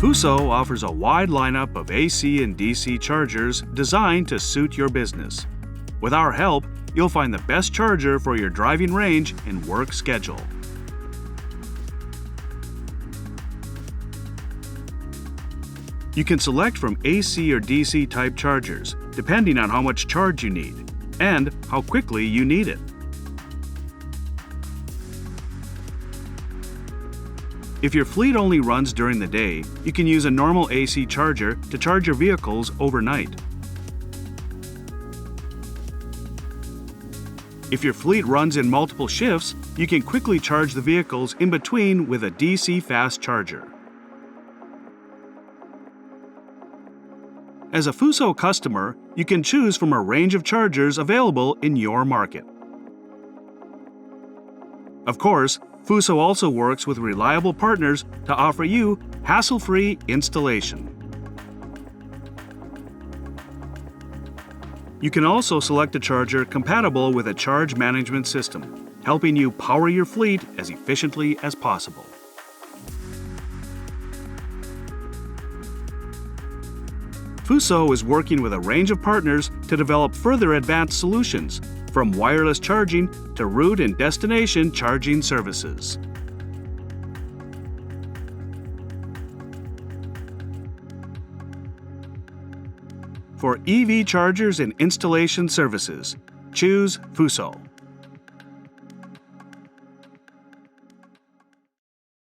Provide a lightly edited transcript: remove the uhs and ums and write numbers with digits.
Fuso offers a wide lineup of AC and DC chargers designed to suit your business. With our help, you'll find the best charger for your driving range and work schedule. You can select from AC or DC type chargers, depending on how much charge you need and how quickly you need it. If your fleet only runs during the day, you can use a normal AC charger to charge your vehicles overnight. If your fleet runs in multiple shifts, you can quickly charge the vehicles in between with a DC fast charger. As a Fuso customer, you can choose from a range of chargers available in your market. Of course, Fuso also works with reliable partners to offer you hassle-free installation. You can also select a charger compatible with a charge management system, helping you power your fleet as efficiently as possible. Fuso is working with a range of partners to develop further advanced solutions, from wireless charging to route and destination charging services. For EV chargers and installation services, choose Fuso.